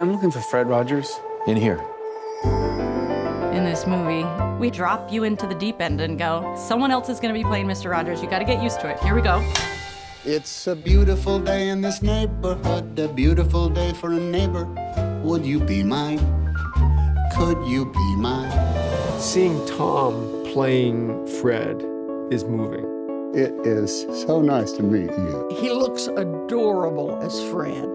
I'm looking for Fred Rogers. In here. In this movie, we drop you into the deep end and go, someone else is going to be playing Mr. Rogers. You got to get used to it. Here we go. It's a beautiful day in this neighborhood, a beautiful day for a neighbor. Would you be mine? Could you be mine? Seeing Tom playing Fred is moving. It is so nice to meet you. He looks adorable as Fred.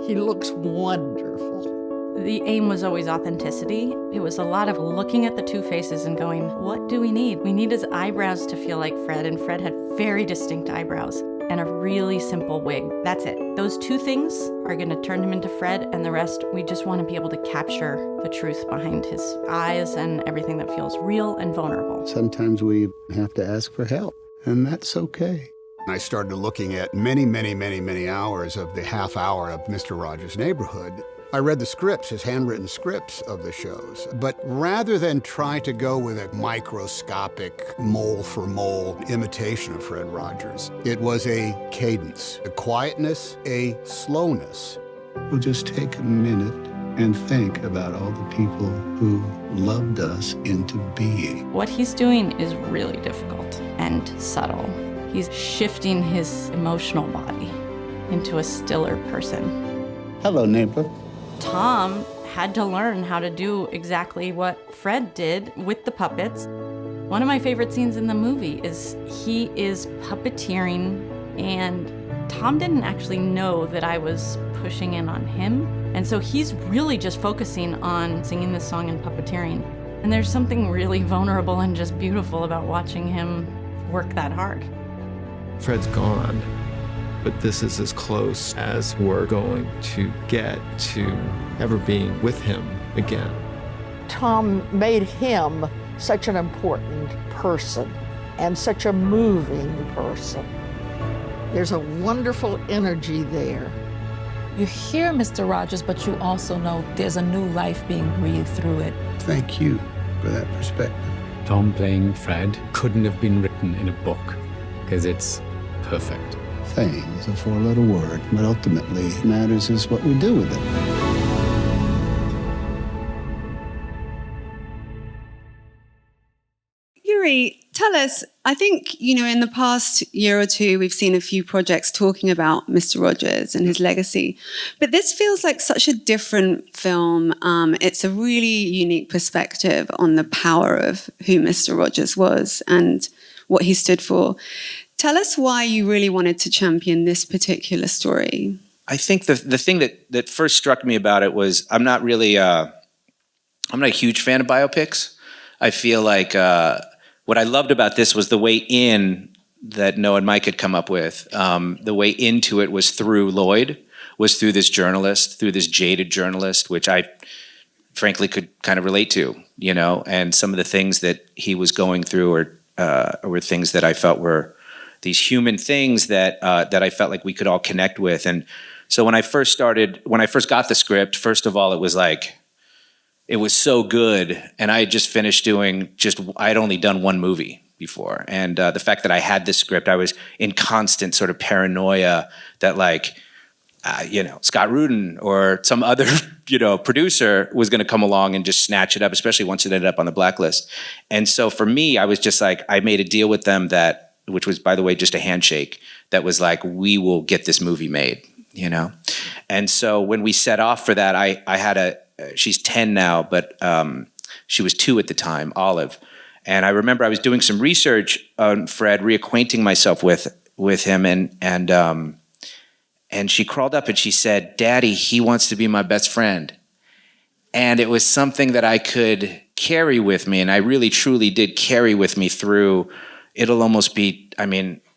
He looks wonderful. The aim was always authenticity. It was a lot of looking at the two faces and going, what do we need? We need his eyebrows to feel like Fred, and Fred had very distinct eyebrows and a really simple wig. That's it. Those two things are going to turn him into Fred, and the rest, we just want to be able to capture the truth behind his eyes and everything that feels real and vulnerable. Sometimes we have to ask for help, and that's okay. I started looking at many hours of the half hour of Mr. Rogers' Neighborhood. I read the scripts, his handwritten scripts of the shows, but rather than try to go with a microscopic mole-for-mole imitation of Fred Rogers, it was a cadence, a quietness, a slowness. We'll just take a minute and think about all the people who loved us into being. What he's doing is really difficult and subtle. He's shifting his emotional body into a stiller person. Hello, neighbor. Tom had to learn how to do exactly what Fred did with the puppets. One of my favorite scenes in the movie is he is puppeteering, and Tom didn't actually know that I was pushing in on him. And so he's really just focusing on singing this song and puppeteering. And there's something really vulnerable and just beautiful about watching him work that hard. Fred's gone, but this is as close as we're going to get to ever being with him again. Tom made him such an important person and such a moving person. There's a wonderful energy there. You hear Mr. Rogers, but you also know there's a new life being breathed through it. Thank you for that perspective. Tom playing Fred couldn't have been written in a book, because it's perfect. Fame is a four-letter word, but ultimately what matters is what we do with it. Yuri, tell us, I think, in the past year or two, we've seen a few projects talking about Mr. Rogers and his legacy, but this feels like such a different film. It's a really unique perspective on the power of who Mr. Rogers was and what he stood for. Tell us why you really wanted to champion this particular story. I think the thing that first struck me about it was I'm not a huge fan of biopics. I feel like what I loved about this was the way in that Noah and Mike had come up with. The way into it was through Lloyd, was through this journalist, through this jaded journalist, which I frankly could kind of relate to, and some of the things that he was going through were things that I felt were these human things that I felt like we could all connect with. And so when I first got the script, first of all, it was so good. And I had just finished I'd only done one movie before. And the fact that I had this script, I was in constant sort of paranoia that Scott Rudin or some other, producer was going to come along and just snatch it up, especially once it ended up on the blacklist. And so for me, I was just like, I made a deal with them which was, by the way, just a handshake that was like, we will get this movie made, And so when we set off for that, I had she's 10 now, but she was 2 at the time, Olive. And I remember I was doing some research on Fred, reacquainting myself with him, and she crawled up and she said, "Daddy, he wants to be my best friend." And it was something that I could carry with me, and I really truly did carry with me through. It'll almost be,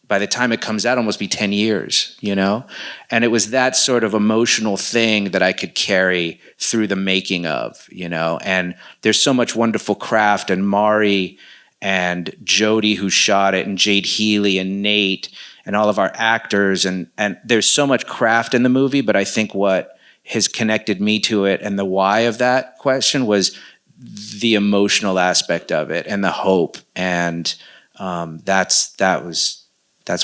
by the time it comes out, almost be 10 years, And it was that sort of emotional thing that I could carry through the making of, And there's so much wonderful craft, and Mari and Jody who shot it, and Jade Healy and Nate and all of our actors, and there's so much craft in the movie, but I think what has connected me to it and the why of that question was the emotional aspect of it and the hope, and that's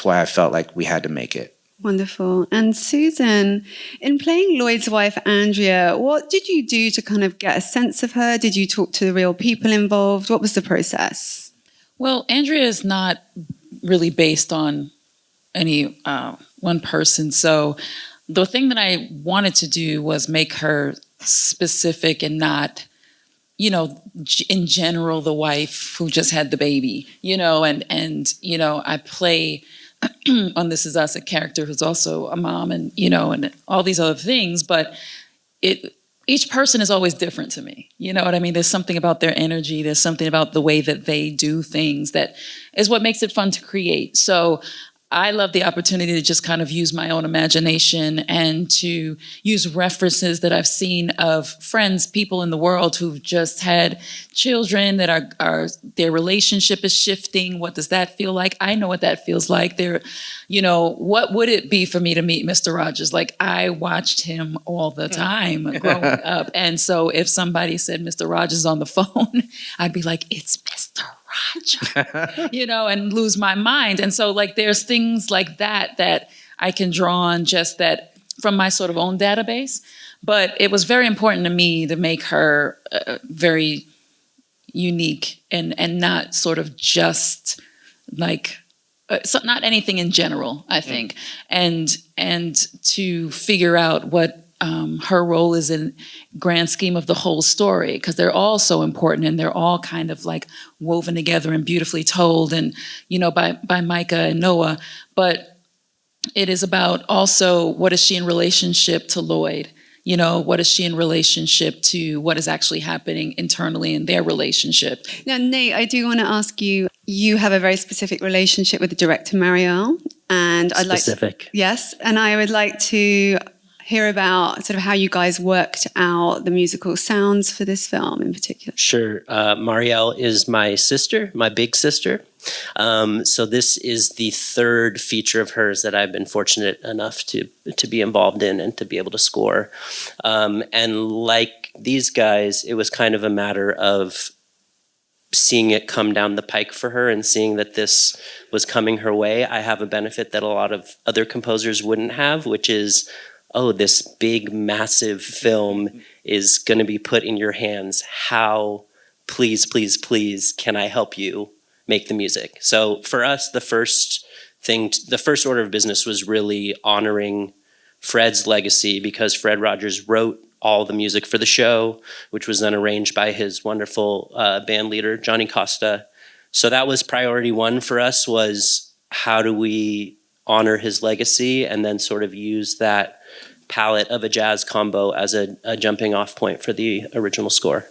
why I felt like we had to make it. Wonderful. And Susan, in playing Lloyd's wife, Andrea, what did you do to kind of get a sense of her? Did you talk to the real people involved? What was the process? Well, Andrea is not really based on any one person. So the thing that I wanted to do was make her specific and not, you know, in general, the wife who just had the baby, you know, and you know, I play on This Is Us a character who's also a mom and, you know, and all these other things, but each person is always different to me. You know what I mean? There's something about their energy. There's something about the way that they do things that is what makes it fun to create. So I love the opportunity to just kind of use my own imagination and to use references that I've seen of friends, people in the world who've just had children that are their relationship is shifting. What does that feel like? I know what that feels like. You know, what would it be for me to meet Mr. Rogers? Like, I watched him all the time growing up. And so if somebody said Mr. Rogers on the phone, I'd be like, it's Mr. Roger, you know, and lose my mind. And so like there's things like that I can draw on just that from my sort of own database. But it was very important to me to make her very unique and not sort of just like so not anything in general, I think, and to figure out what her role is in grand scheme of the whole story, because they're all so important and they're all kind of like woven together and beautifully told, and you know, by Micah and Noah. But it is about also what is she in relationship to Lloyd? You know, what is she in relationship to what is actually happening internally in their relationship? Now, Nate, I do want to ask you, you have a very specific relationship with the director, Marielle. And I'd like to, yes, and I would like to hear about sort of how you guys worked out the musical sounds for this film in particular. Sure. Marielle is my sister, my big sister. So this is the third feature of hers that I've been fortunate enough to be involved in and to be able to score. And like these guys, it was kind of a matter of seeing it come down the pike for her and seeing that this was coming her way. I have a benefit that a lot of other composers wouldn't have, which is, oh, this big, massive film is going to be put in your hands. How, please, please, please, can I help you make the music? So for us, the first order of business was really honoring Fred's legacy, because Fred Rogers wrote all the music for the show, which was then arranged by his wonderful band leader, Johnny Costa. So that was priority one for us, was how do we honor his legacy and then sort of use that palette of a jazz combo as a jumping off point for the original score.